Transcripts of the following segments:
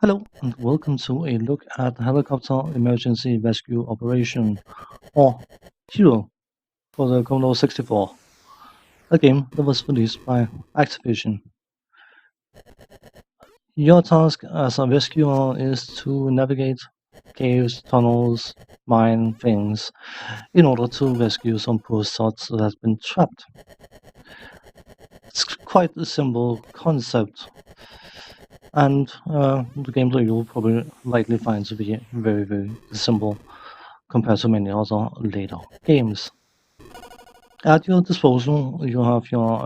Hello and welcome to a look at Helicopter Emergency Rescue Operation, or H.E.R.O, for the Commodore 64, a game that was released by Activision. Your task as a rescuer is to navigate caves, tunnels, mine things in order to rescue some poor sods that have been trapped. It's quite a simple concept, and the gameplay you'll probably likely find to be very, very simple compared to many other later games. At your disposal, you have your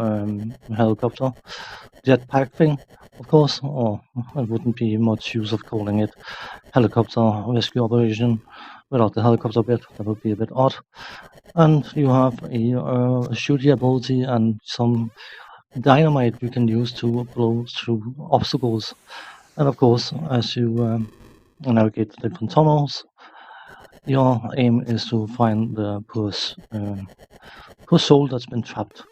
helicopter jetpack thing, of course, or I wouldn't be much use of calling it helicopter rescue operation without the helicopter bit. That would be a bit odd. And you have a shooting ability and some dynamite you can use to blow through obstacles. And of course, as you navigate the different tunnels, your aim is to find the poor soul that's been trapped.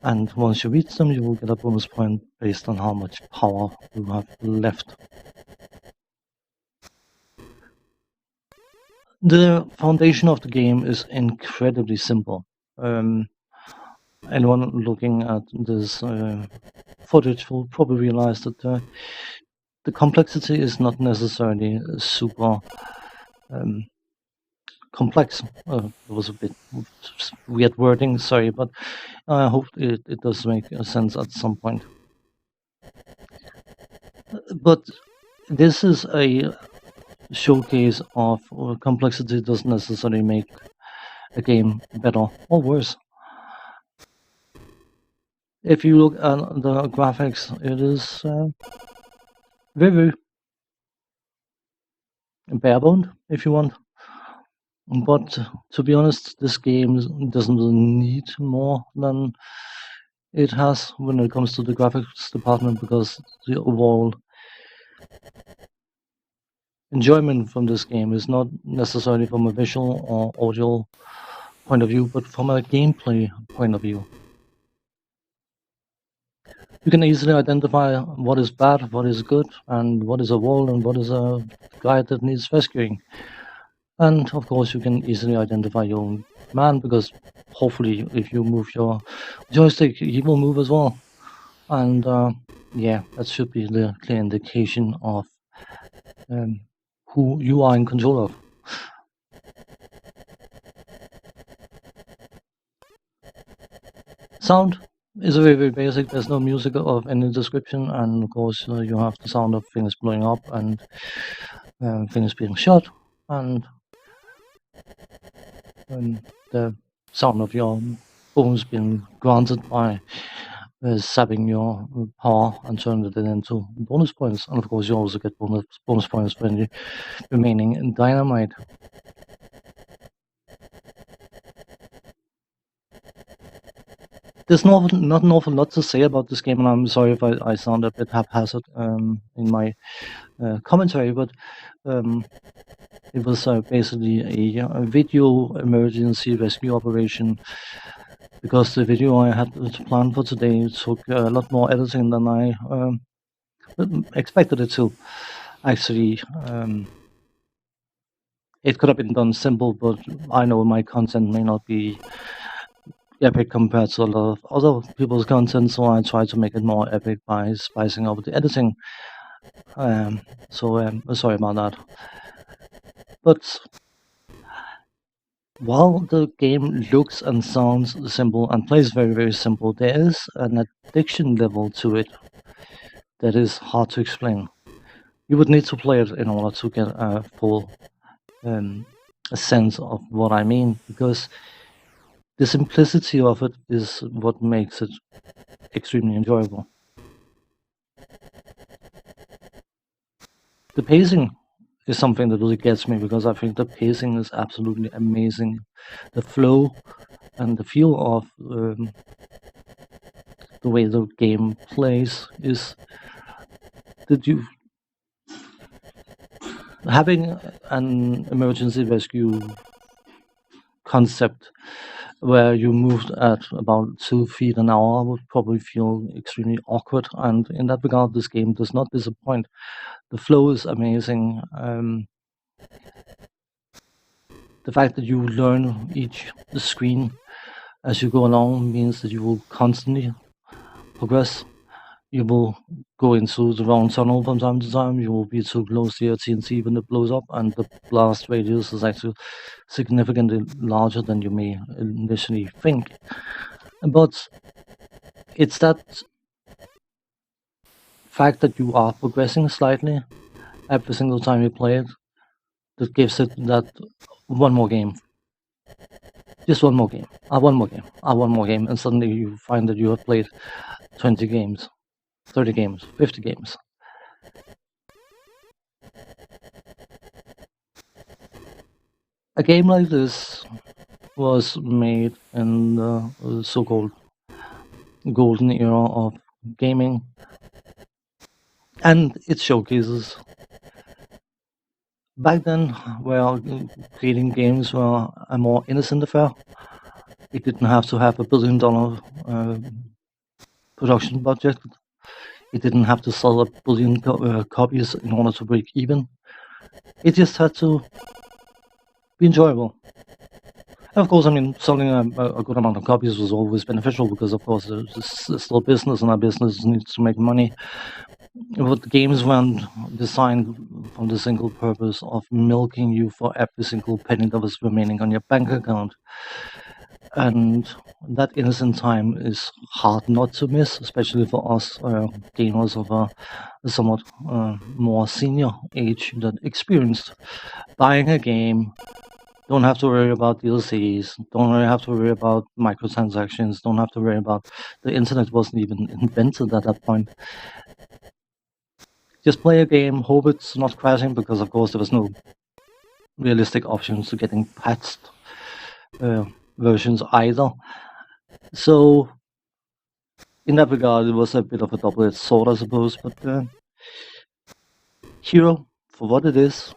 And once you reach them, you will get a bonus point based on how much power you have left. The foundation of the game is incredibly simple. Anyone looking at this footage will probably realize that the complexity is not necessarily super complex. It was a bit weird wording, sorry, but I hope it does make sense at some point. But this is a showcase of complexity doesn't necessarily make a game better or worse. If you look at the graphics, it is very, very bare-boned, if you want. But to be honest, this game doesn't really need more than it has when it comes to the graphics department, because the overall enjoyment from this game is not necessarily from a visual or audio point of view, but from a gameplay point of view. You can easily identify what is bad, what is good, and what is a wall and what is a guy that needs rescuing. And of course, you can easily identify your own man, because hopefully, if you move your joystick, he will move as well. And yeah, that should be the clear indication of who you are in control of. Sound is very, very basic. There's no music of any description, and of course, you have the sound of things blowing up and things being shot, and the sound of your bones being granted by sapping your power and turning it into bonus points. And of course, you also get bonus points when you remaining in dynamite. There's not an awful lot to say about this game, and I'm sorry if I sound a bit haphazard in my commentary, but it was basically a video emergency rescue operation, because the video I had planned for today took a lot more editing than I expected it to. Actually, it could have been done simple, but I know my content may not be epic compared to a lot of other people's content, so I try to make it more epic by spicing up the editing. Sorry about that. But while the game looks and sounds simple and plays very, very simple, there is an addiction level to it that is hard to explain. You would need to play it in order to get a full a sense of what I mean, because the simplicity of it is what makes it extremely enjoyable. The pacing is something that really gets me, because I think the pacing is absolutely amazing. The flow and the feel of the way the game plays is that you having an emergency rescue concept where you moved at about 2 feet an hour would probably feel extremely awkward. And in that regard, this game does not disappoint. The flow is amazing. The fact that you learn each screen as you go along means that you will constantly progress. You will go into the wrong tunnel from time to time. You will be too close to your TNT when it blows up, and the blast radius is actually significantly larger than you may initially think. But it's that fact that you are progressing slightly every single time you play it that gives it that one more game. Just one more game. One more game. One more game. And suddenly you find that you have played 20 games, 30 games, 50 games. A game like this was made in the so-called golden era of gaming, and it showcases back then where creating games were a more innocent affair. It didn't have to have $1 billion production budget. It didn't have to sell 1 billion copies in order to break even. It just had to be enjoyable. And of course, I mean, selling a good amount of copies was always beneficial because, of course, it's still business, and our business needs to make money. But the games weren't designed from the single purpose of milking you for every single penny that was remaining on your bank account. And that innocent time is hard not to miss, especially for us gamers of a somewhat more senior age that experienced buying a game. Don't have to worry about DLCs. Don't really have to worry about microtransactions. Don't have to worry about the internet wasn't even invented at that point. Just play a game, hope it's not crashing, because of course there was no realistic options to getting patched versions either. So in that regard, it was a bit of a double-edged sword, I suppose. But H.E.R.O, for what it is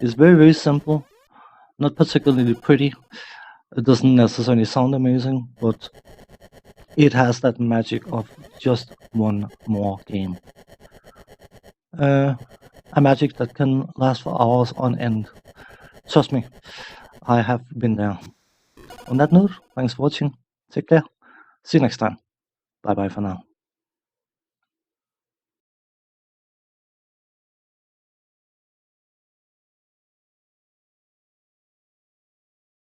very, very simple. Not particularly pretty. It doesn't necessarily sound amazing, but it has that magic of just one more game. A magic that can last for hours on end. Trust me, I have been there. On that note, thanks for watching. Take care. See you next time. Bye bye for now.